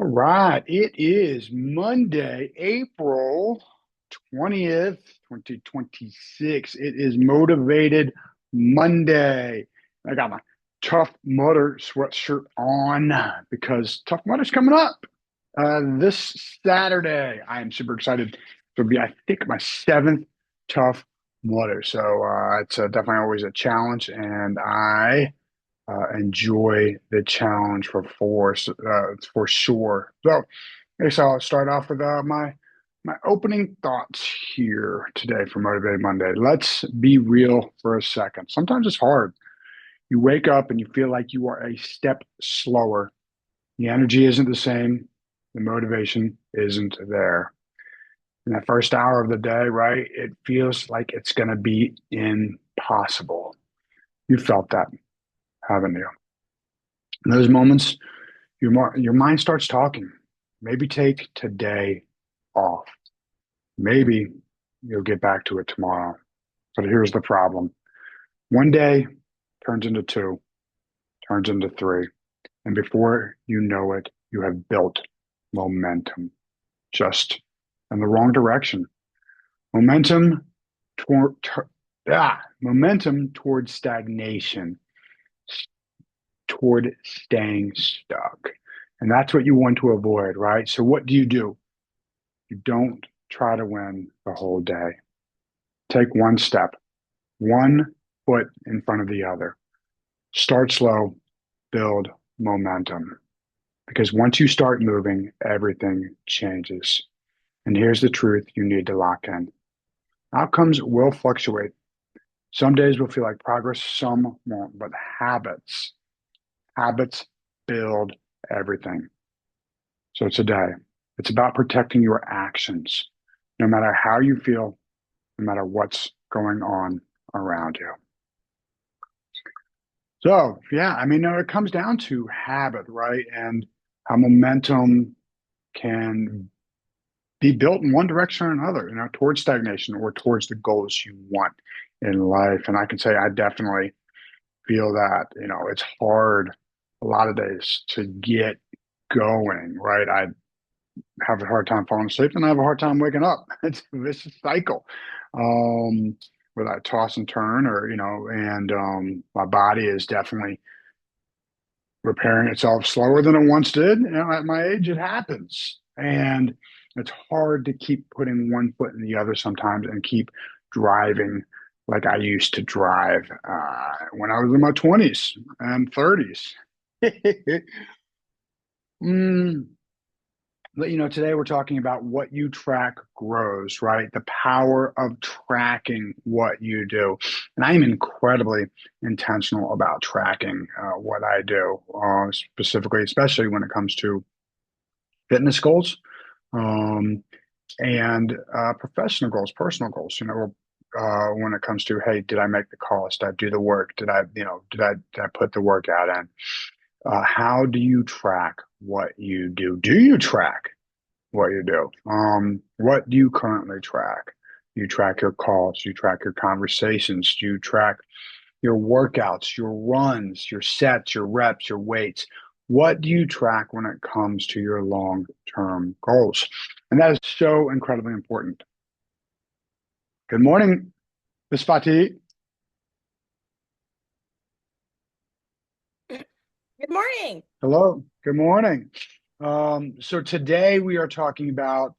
All right, it is Monday, April 20th, 2026. It is Motivated Monday. I got my Tough Mudder sweatshirt on because Tough Mudder's coming up this Saturday. I am super excited. It'll be, I think, my seventh Tough Mudder. So it's definitely always a challenge, and I enjoy the challenge for sure. So, I guess I'll start off with my opening thoughts here today for Motivated Monday. Let's be real for a second. Sometimes it's hard. You wake up and you feel like you are a step slower. The energy isn't the same. The motivation isn't there. In that first hour of the day, right? It feels like it's going to be impossible. You felt that, haven't you? In those moments, your mind starts talking. Maybe take today off. Maybe you'll get back to it tomorrow. But here's the problem. One day turns into two, turns into three. And before you know it, you have built momentum just in the wrong direction. Momentum toward, momentum towards stagnation, toward staying stuck. And that's what you want to avoid, right? So what do? You don't try to win the whole day. Take one step, one foot in front of the other. Start slow, build momentum. Because once you start moving, everything changes. And here's the truth you need to lock in. Outcomes will fluctuate. Some days will feel like progress, some won't, but habits build everything. So today, it's about protecting your actions, no matter how you feel, no matter what's going on around you. So, yeah, I mean, it comes down to habit, right? And how momentum can be built in one direction or another, towards stagnation or towards the goals you want in life. And I can say I definitely feel that, it's hard a lot of days to get going, right? I have a hard time falling asleep and I have a hard time waking up. It's a vicious cycle. Um, where I toss and turn and my body is definitely repairing itself slower than it once did. At my age, it happens. And it's hard to keep putting one foot in the other sometimes and keep driving like I used to drive when I was in my 20s and 30s. mm, but today we're talking about what you track grows, right? The power of tracking what you do. And I am incredibly intentional about tracking what I do, specifically, especially when it comes to fitness goals um, and professional goals, personal goals. When it comes to, hey, did I make the calls? Did I do the work? Did I put the work out in? How do you track what you do? Do you track what you do? What do you currently track? You track your calls, you track your conversations, you track your workouts, your runs, your sets, your reps, your weights. What do you track when it comes to your long-term goals? And that is so incredibly important. Good morning, Ms. Fatih. Good morning. Hello. Good morning. So today we are talking about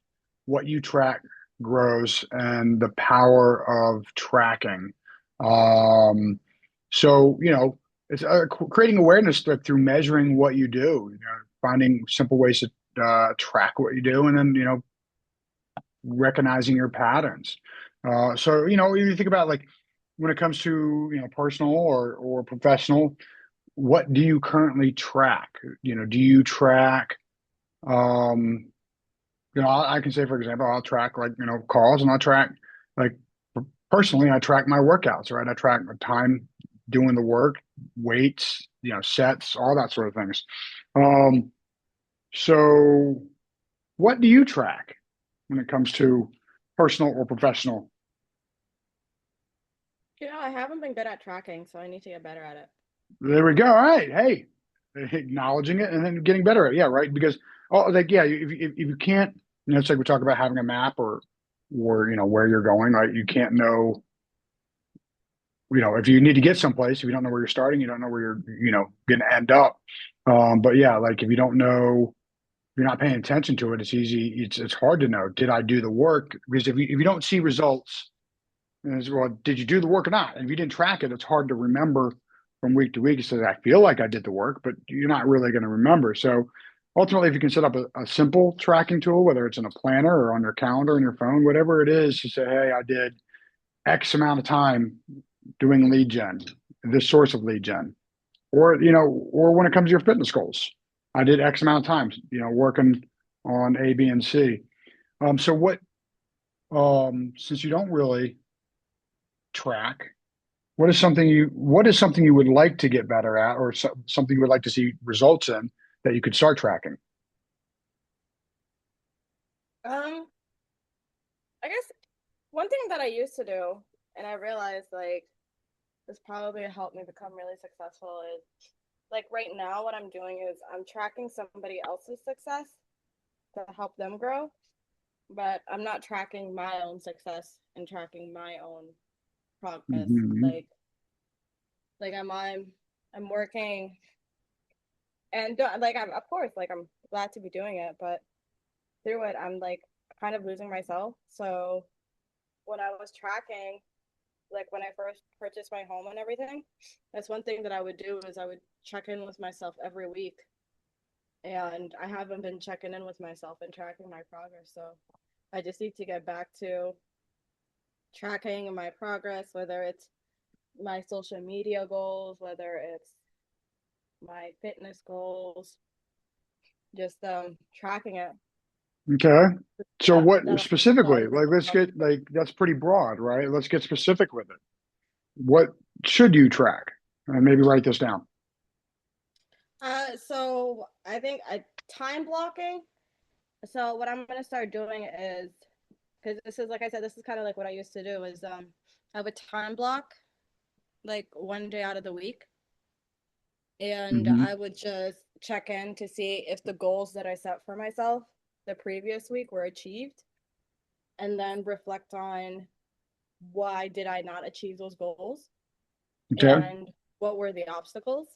what you track grows and the power of tracking. Um, so it's creating awareness through measuring what you do, finding simple ways to track what you do, and then recognizing your patterns. So you think about like when it comes to personal or professional, what do you currently track? Do you track um I can say, for example, I'll track like calls, and I'll track like personally, I track my workouts, right? I track my time doing the work, weights, sets, all that sort of things. um so what do you track when it comes to personal or professional? I haven't been good at tracking, so I need to get better at it. There we go. All right. Hey, acknowledging it and then getting better at it. Yeah, right. Because Oh, like yeah, if you can't, it's like we talk about having a map or where you're going, right? You can't know, if you need to get someplace, if you don't know where you're starting, you don't know where you're going to end up. But yeah, like if you don't know, if you're not paying attention to it, it's easy. It's hard to know. Did I do the work? Because if you don't see results, and it's, well, did you do the work or not? And if you didn't track it, it's hard to remember from week to week. It says I feel like I did the work, but you're not really going to remember. So ultimately, if you can set up a simple tracking tool, whether it's in a planner or on your calendar on your phone, whatever it is, you say, hey, I did X amount of time doing lead gen, this source of lead gen, or when it comes to your fitness goals, I did X amount of times, working on A, B, and C. So since you don't really track, what is something you would like to get better at, or something you would like to see results in that you could start tracking? Um, I guess one thing that I used to do, and I realized like this probably helped me become really successful is like right now what I'm doing is I'm tracking somebody else's success to help them grow, but I'm not tracking my own success and tracking my own progress. Hmm. Like I'm working and like I'm of course like I'm glad to be doing it, but through it I'm like kind of losing myself. So when I was tracking, like when I first purchased my home and everything, that's one thing that I would do is I would check in with myself every week. And I haven't been checking in with myself and tracking my progress. So I just need to get back to tracking my progress, whether it's my social media goals, whether it's my fitness goals, just tracking it. Okay. So what That'll help specifically? me Like, let's grow. get like that's pretty broad, right? Let's get specific with it. What should you track? And maybe write this down. So I think I time blocking. So what I'm gonna start doing is because this is like I said, this is kind of like what I used to do is I have a time block like one day out of the week, and Hmm. I would just check in to see if the goals that I set for myself the previous week were achieved, and then reflect on why did I not achieve those goals Okay. and what were the obstacles,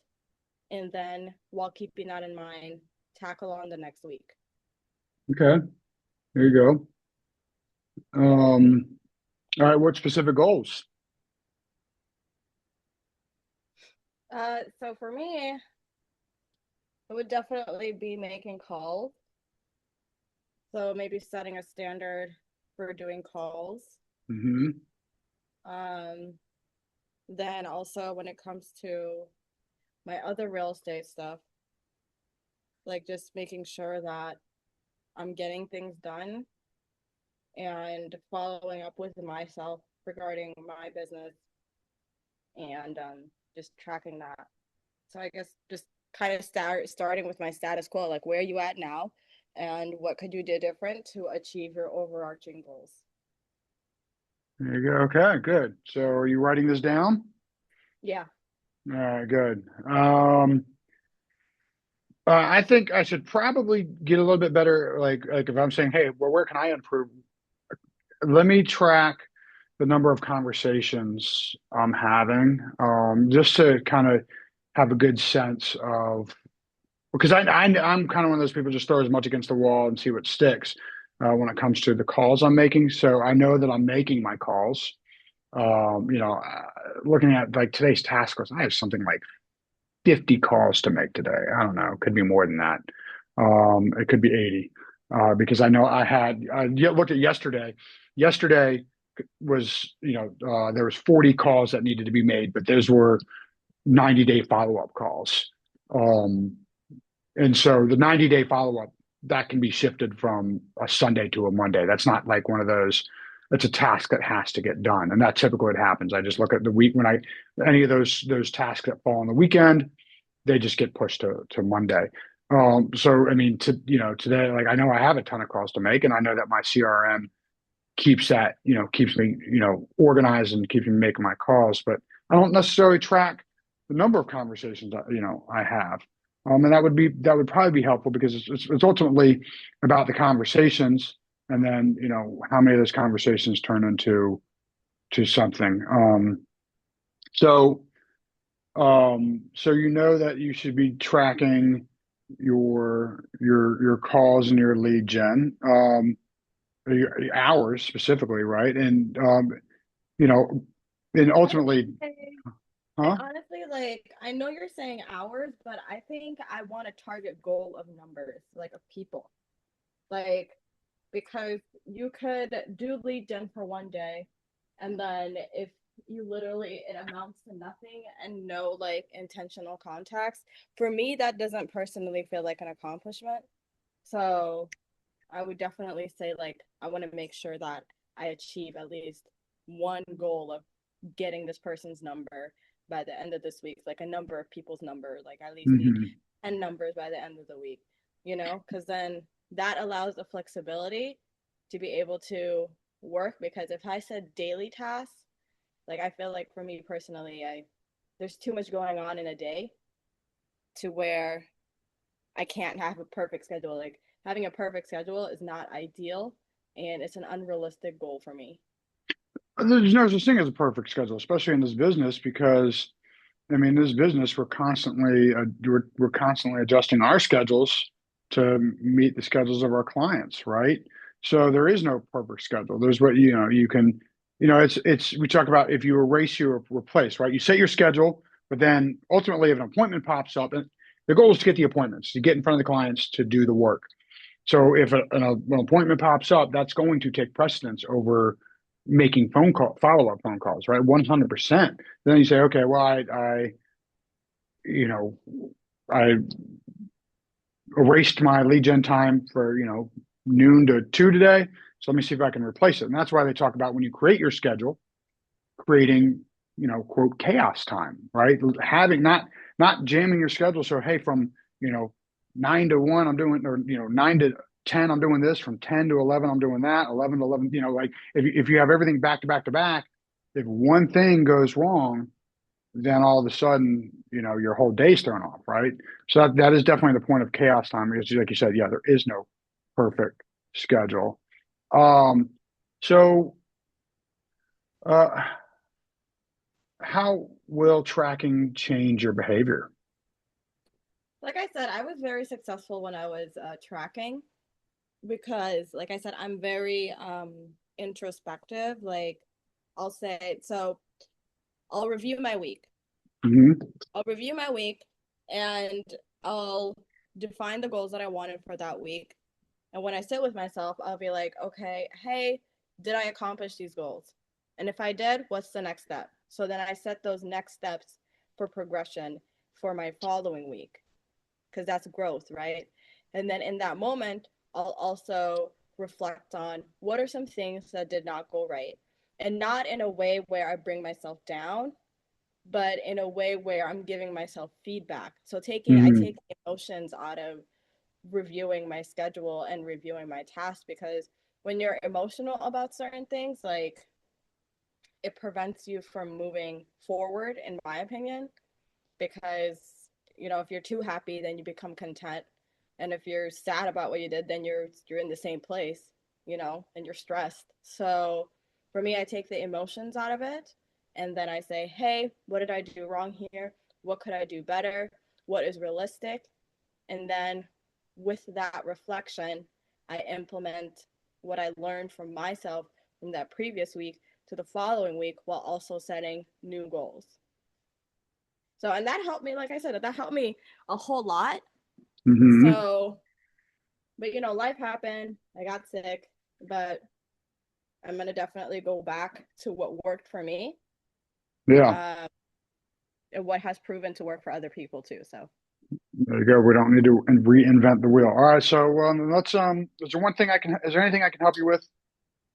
and then while keeping that in mind, tackle on the next week. Okay. There you go. All right. What specific goals? So for me, it would definitely be making calls. So maybe setting a standard for doing calls. Hmm. Um, then also when it comes to my other real estate stuff, like just making sure that I'm getting things done and following up with myself regarding my business and just tracking that. So I guess just kind of starting with my status quo, like where are you at now, and what could you do different to achieve your overarching goals? There you go. Okay. Good. So, are you writing this down? Yeah. All right. Good. I think I should probably get a little bit better. Like if I'm saying, hey, well, where can I improve? Let me track the number of conversations I'm having, just to kind of have a good sense of, because I'm kind of one of those people just throw as much against the wall and see what sticks when it comes to the calls I'm making. So I know that I'm making my calls. Looking at like today's task list, I have something like 50 calls to make today. I don't know. It could be more than that. It could be 80, because I know I looked at yesterday. Yesterday was, there was 40 calls that needed to be made, but those were 90-day follow-up calls. Um, and so the 90-day follow-up, that can be shifted from a Sunday to a Monday. That's not like one of those, it's a task that has to get done. And that's typically what happens. I just look at the week when any of those tasks that fall on the weekend, they just get pushed to Monday. So I mean, today, like I know I have a ton of calls to make, and I know that my CRM keeps me, organized and keeps me making my calls, but I don't necessarily track the number of conversations that, I have. And that would probably be helpful because it's ultimately about the conversations, and then how many of those conversations turn into to something. So so that you should be tracking your calls and your lead gen, your hours specifically, right? And you know, and I would ultimately, say, I huh? honestly like, I know you're saying hours, but I think I want a target goal of numbers, like of people. Like, because you could do lead gen for one day, and then if you literally, it amounts to nothing and no like intentional contacts, for me, that doesn't personally feel like an accomplishment. So I would definitely say, like, I want to make sure that I achieve at least one goal of getting this person's number by the end of this week, like a number of people's number, like I at least need Hmm. 10 numbers by the end of the week, because then that allows the flexibility to be able to work. Because if I said daily tasks, like I feel like for me personally, there's too much going on in a day to where I can't have a perfect schedule. Like having a perfect schedule is not ideal, and it's an unrealistic goal for me. There's no such thing as a perfect schedule, especially in this business, because I mean, this business we're constantly adjusting our schedules to meet the schedules of our clients, right? So there is no perfect schedule. There's what you can, it's we talk about if you erase, you replace, right? You set your schedule, but then ultimately, if an appointment pops up, and the goal is to get the appointments, to get in front of the clients, to do the work. So if an appointment pops up, that's going to take precedence over making follow-up phone calls, right? 100%. Then you say, okay, well, you know, I erased my lead gen time for, noon to 2 today. So let me see if I can replace it. And that's why they talk about when you create your schedule, creating, quote, chaos time, right? Having not jamming your schedule. So, hey, from, 9 to 1, I'm doing, or, 9 to 10, I'm doing this. From 10 to 11, I'm doing that. 11 to 11, like if you have everything back to back to back, if one thing goes wrong, then all of a sudden, your whole day's thrown off, right? So that is definitely the point of chaos time, because like you said, yeah, there is no perfect schedule. Um, so uh, how will tracking change your behavior? Like I said, I was very successful when I was tracking because, like I said, I'm very introspective. Like, I'll say, so I'll review my week. Hmm. I'll review my week and I'll define the goals that I wanted for that week. And when I sit with myself, I'll be like, okay, hey, did I accomplish these goals? And if I did, what's the next step? So then I set those next steps for progression for my following week, because that's growth, right? And then in that moment, I'll also reflect on what are some things that did not go right. And not in a way where I bring myself down, but in a way where I'm giving myself feedback. So I Hmm. take emotions out of reviewing my schedule and reviewing my tasks, because when you're emotional about certain things, like it prevents you from moving forward, in my opinion, because if you're too happy, then you become content. And if you're sad about what you did, then you're in the same place, and you're stressed. So for me, I take the emotions out of it, and then I say, hey, what did I do wrong here? What could I do better? What is realistic? And then with that reflection, I implement what I learned from myself from that previous week to the following week, while also setting new goals. So, and that helped me, like I said, that helped me a whole lot. Hmm. So, but life happened. I got sick, but I'm going to definitely go back to what worked for me, Yeah, um, and what has proven to work for other people too. So, there you go. We don't need to reinvent the wheel. All right, so is there anything I can help you with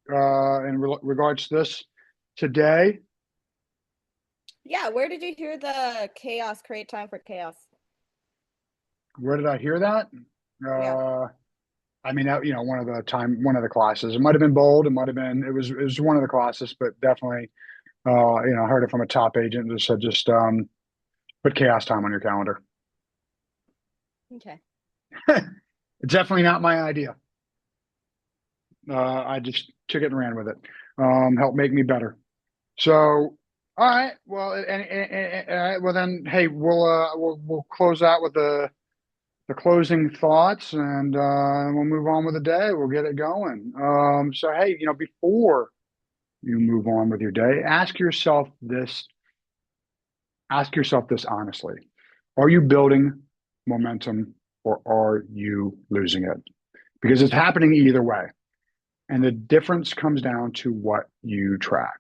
in regards to this today? yeah, where did you hear the chaos, create time for chaos? Where did I hear that? Yeah. Uh, I mean, one of the classes. It might have been bold. It was one of the classes, but definitely, I heard it from a top agent that said just put chaos time on your calendar. Okay. Definitely not my idea. I just took it and ran with it. Helped make me better. So, all right. Well, well then, hey, we'll close out with the closing thoughts, and we'll move on with the day. We'll get it going. So, hey, before you move on with your day, ask yourself this honestly. Are you building momentum or are you losing it? Because it's happening either way. And the difference comes down to what you track,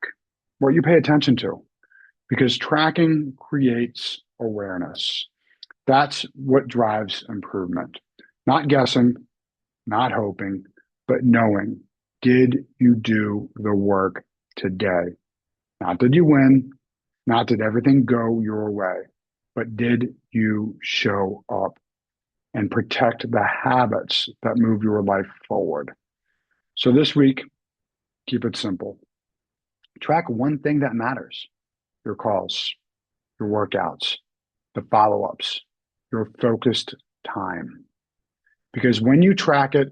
what you pay attention to, because tracking creates awareness. That's what drives improvement. Not guessing, not hoping, but knowing, did you do the work today? Not did you win, not did everything go your way, but did you show up and protect the habits that move your life forward? So this week, keep it simple. Track one thing that matters: your calls, your workouts, the follow ups, your focused time. Because when you track it,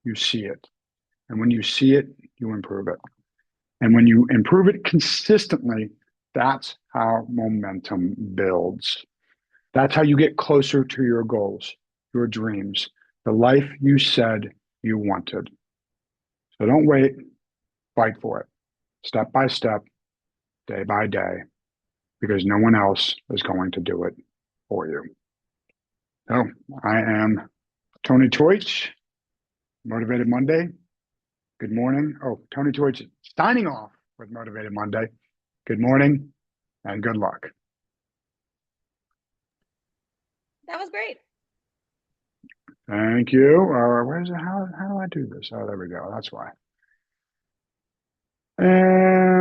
you see it. And when you see it, you improve it. And when you improve it consistently, that's how momentum builds. That's how you get closer to your goals, your dreams, the life you said you wanted. So don't wait, fight for it, step by step, day by day, because no one else is going to do it for you. So I am Tony Toich, Motivated Monday. Good morning. Oh, Tony Toich signing off with Motivated Monday. Good morning and good luck. That was great. Thank you. Where's it? How do I do this? Oh, there we go. That's why. And